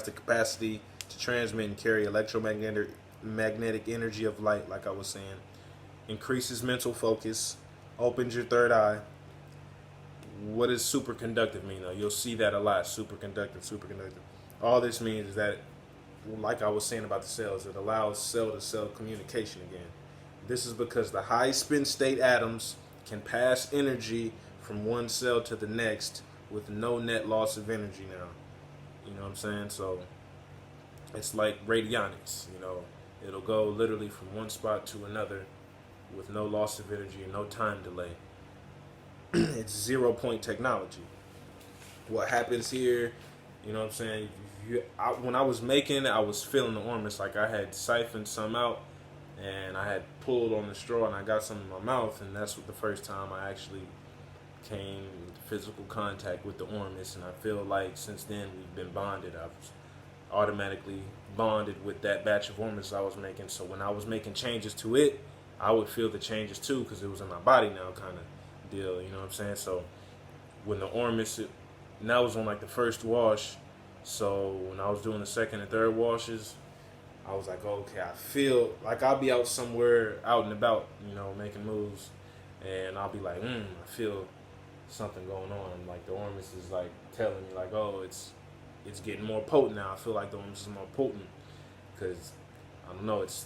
has the capacity to transmit and carry magnetic energy of light, like I was saying. Increases mental focus, opens your third eye. What does superconductive mean, though? You'll see that a lot. Superconductive, superconductive. All this means is that, like I was saying about the cells, it allows cell-to-cell communication again. This is because the high spin state atoms can pass energy from one cell to the next with no net loss of energy now. You know what I'm saying? So it's like radionics, you know. It'll go literally from one spot to another with no loss of energy and no time delay. It's 0 point technology. What happens here, you know what I'm saying? When I was making it, I was feeling the Ormus, like I had siphoned some out and I had pulled on the straw and I got some in my mouth, and that's what the first time I actually came in physical contact with the Ormus. And I feel like since then we've been bonded. I was automatically bonded with that batch of Ormus I was making. So when I was making changes to it, I would feel the changes too, because it was in my body now, kind of deal. You know what I'm saying? So when the Ormus, and that was on like the first wash. So when I was doing the second and third washes, I was like, oh, okay, I feel like I'll be out somewhere, out and about, you know, making moves, and I'll be like, I feel something going on. Like the Ormus is like telling me, like, oh, it's getting more potent now. I feel like the Ormus is more potent because I don't know, it's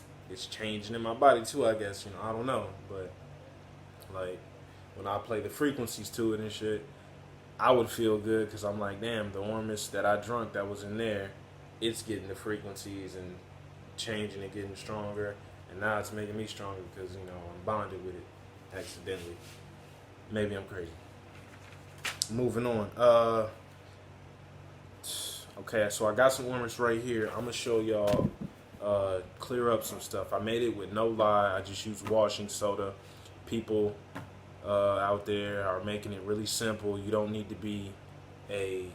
changing in my body too, I guess. You know, I don't know, but like when I play the frequencies to it and shit, I would feel good because I'm like, damn, the Ormus that I drunk that was in there, it's getting the frequencies and changing and getting stronger, and now it's making me stronger because, you know, I'm bonded with it accidentally. Maybe I'm crazy. Moving on. Okay, so I got some Ormus right here. I'm gonna show y'all clear up some stuff. I made it with no lye. I just used washing soda. People out there are making it really simple. You don't need to be a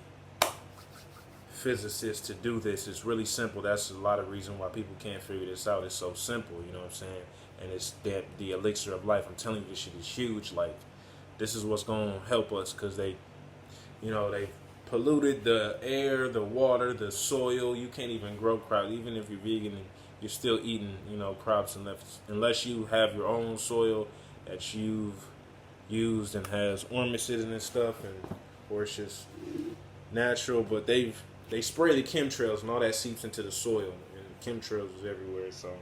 physicist to do this. It's really simple. That's a lot of reason why people can't figure this out. It's so simple, you know what I'm saying? And it's that the elixir of life. I'm telling you, this shit is huge. Like, this is what's gonna help us, because they polluted the air, the water, the soil. You can't even grow crops. Even if you're vegan, you're still eating, you know, crops unless you have your own soil that you've used and has Ormus in it and stuff, or it's just natural. But they spray the chemtrails and all that seeps into the soil, and chemtrails is everywhere. So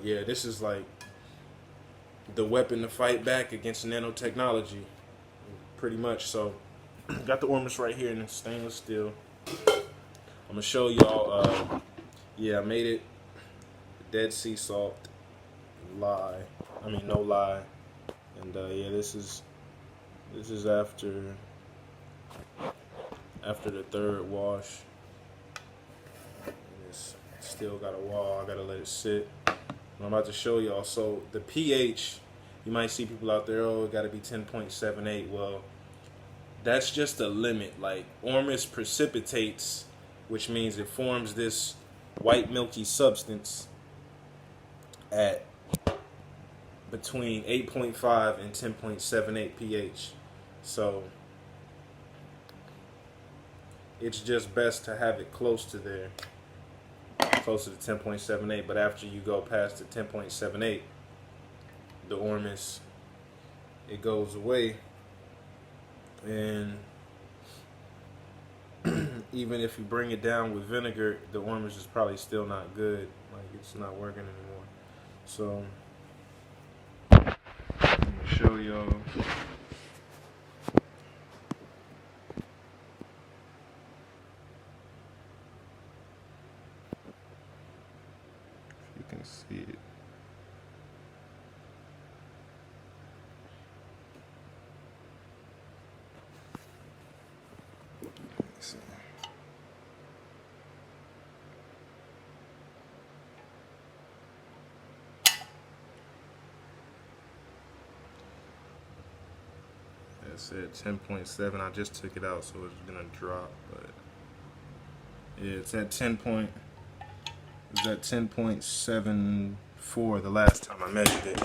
yeah, this is like the weapon to fight back against nanotechnology, pretty much. So got the Ormus right here in stainless steel. I'm gonna show y'all. Yeah, I made it Dead Sea salt, no lye, and yeah, this is after the third wash. It's still got a wall. I gotta let it sit. I'm about to show y'all. So the pH, you might see people out there, oh, it gotta be 10.78. Well, that's just a limit. Like, Ormus precipitates, which means it forms this white milky substance at between 8.5 and 10.78 pH. So it's just best to have it close to there, closer to 10.78. But after you go past the 10.78, the Ormus, it goes away. And even if you bring it down with vinegar, the Ormus is probably still not good. Like, it's not working anymore. So I'm gonna show y'all. If you can see it. It said 10.7. I just took it out, so it's gonna drop. But yeah, it's at 10.74 the last time I measured it.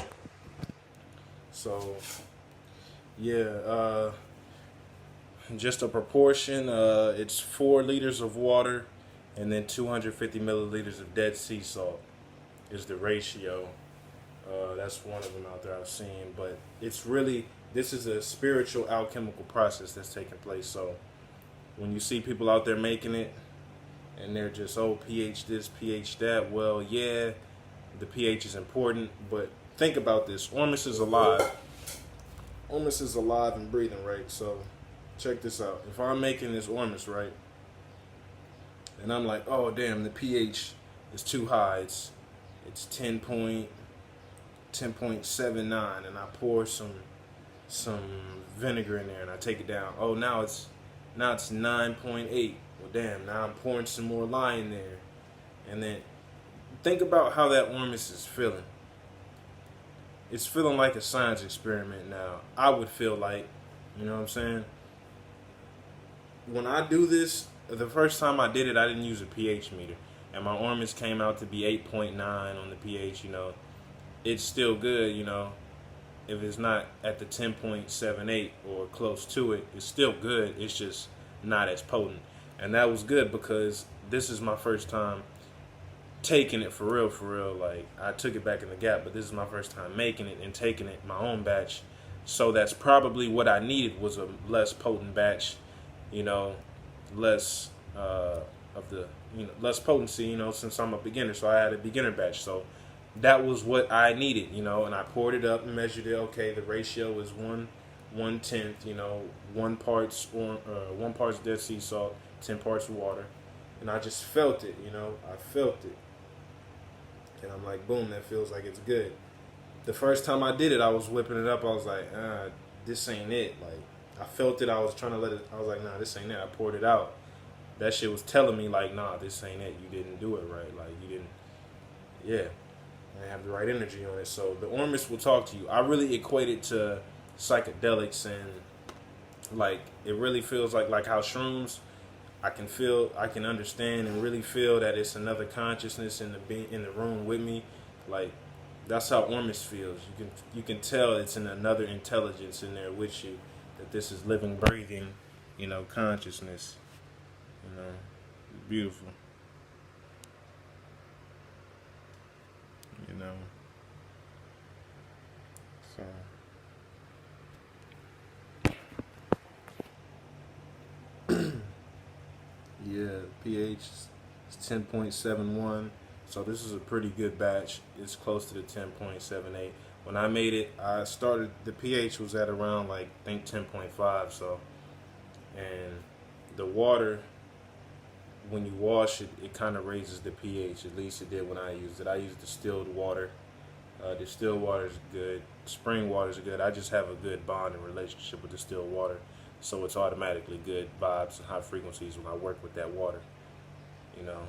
So yeah, just a proportion. It's 4 liters of water, and then 250 milliliters of Dead Sea salt is the ratio. That's one of them out there I've seen, but it's really, this is a spiritual alchemical process that's taking place. So when you see people out there making it, and they're just, oh, pH this, pH that, well, yeah, the pH is important, but think about this. Ormus is alive. Ormus is alive and breathing, right? So check this out. If I'm making this Ormus, right, and I'm like, oh, damn, the pH is too high. It's 10.79, and I pour some vinegar in there, and I take it down. Oh, now it's 9.8. Well, damn, now I'm pouring some more lye in there. And then think about how that Ormus is feeling. It's feeling like a science experiment now. I would feel like, you know what I'm saying? When I do this, the first time I did it, I didn't use a pH meter. And my Ormus came out to be 8.9 on the pH, you know. It's still good, you know. If it's not at the 10.78 or close to it, it's still good. It's just not as potent. And that was good because this is my first time taking it for real. Like, I took it back in the Gap, but this is my first time making it and taking it my own batch. So that's probably what I needed, was a less potent batch, you know, less less potency, you know, since I'm a beginner. So I had a beginner batch. So that was what I needed, you know, and I poured it up and measured it. Okay, the ratio is 1/10, you know, 1 parts Dead Sea salt, 10 parts water. And I just felt it, you know, I felt it. And I'm like, boom, that feels like it's good. The first time I did it, I was whipping it up. I was like, this ain't it. Like, I felt it. I was trying to let it. I was like, nah, this ain't it. I poured it out. That shit was telling me, like, nah, this ain't it. You didn't do it right. Like, you didn't, yeah. I have the right energy on it. So the Ormus will talk to you. I really equate it to psychedelics, and, like, it really feels like how shrooms, I can understand and really feel that it's another consciousness in the room with me. Like, that's how Ormus feels. You can tell it's in another intelligence in there with you. That this is living, breathing, you know, consciousness. You know, beautiful. You know, so. Yeah, pH is 10.71, so this is a pretty good batch. It's close to the 10.78. When I made it, the pH was at around, like, I think 10.5, so, and the water, when you wash it, it kind of raises the pH. At least it did when I used it. I used distilled water. Distilled water is good. Spring water is good. I just have a good bond and relationship with distilled water. So it's automatically good vibes and high frequencies when I work with that water. You know,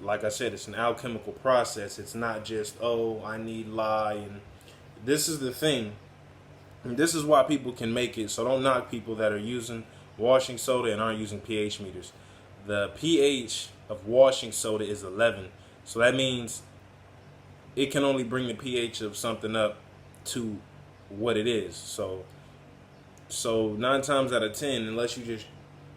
like I said, it's an alchemical process. It's not just, oh, I need lye. And this is the thing. And this is why people can make it. So don't knock people that are using washing soda and aren't using pH meters. The pH of washing soda is 11. So that means it can only bring the pH of something up to what it is. So 9 times out of 10, unless you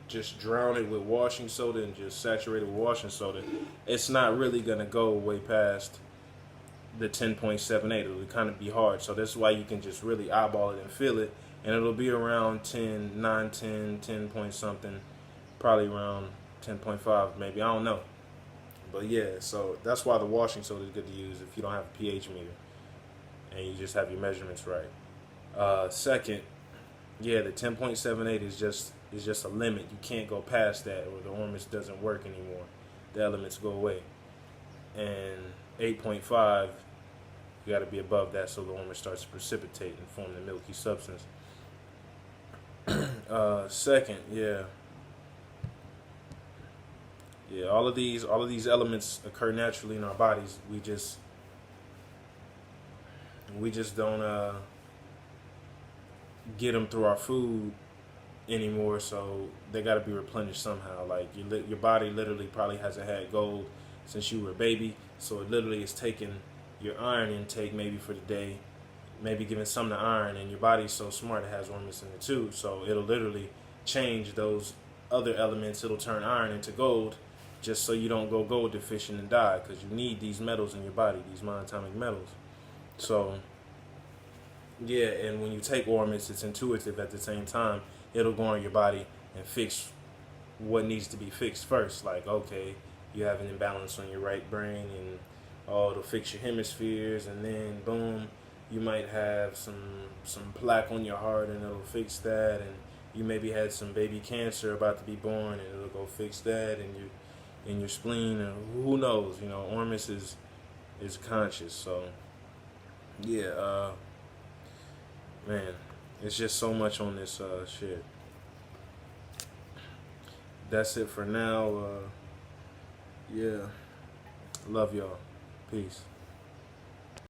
just drown it with washing soda and just saturate it with washing soda, it's not really going to go way past the 10.78. It'll kind of be hard. So that's why you can just really eyeball it and feel it. And it'll be around 10, 9, 10, 10 point something, probably around 10.5 maybe. I don't know. But yeah, so that's why the washing soda is good to use if you don't have a pH meter and you just have your measurements right. Second, yeah, the 10.78 is just a limit. You can't go past that, or the Ormus doesn't work anymore. The elements go away. And 8.5, you got to be above that, so the Ormus starts to precipitate and form the milky substance. Second, yeah, all of these elements occur naturally in our bodies. We just don't get them through our food anymore, so they got to be replenished somehow. Like, your body literally probably hasn't had gold since you were a baby, so it literally is taking your iron intake maybe for the day, maybe giving some to iron, and your body's so smart it has Ormus in it too, so it'll literally change those other elements. It'll turn iron into gold, just so you don't go gold deficient and die, because you need these metals in your body, these monatomic metals. So yeah, and when you take Ormus, it's intuitive at the same time. It'll go on your body and fix what needs to be fixed first. Like, okay, you have an imbalance on your right brain, and oh, it'll fix your hemispheres, and then boom, you might have some plaque on your heart, and it'll fix that, and you maybe had some baby cancer about to be born, and it'll go fix that, and you in your spleen, and who knows, you know, Ormus is conscious. So yeah, man, it's just so much on this shit. That's it for now. Yeah, love y'all. Peace.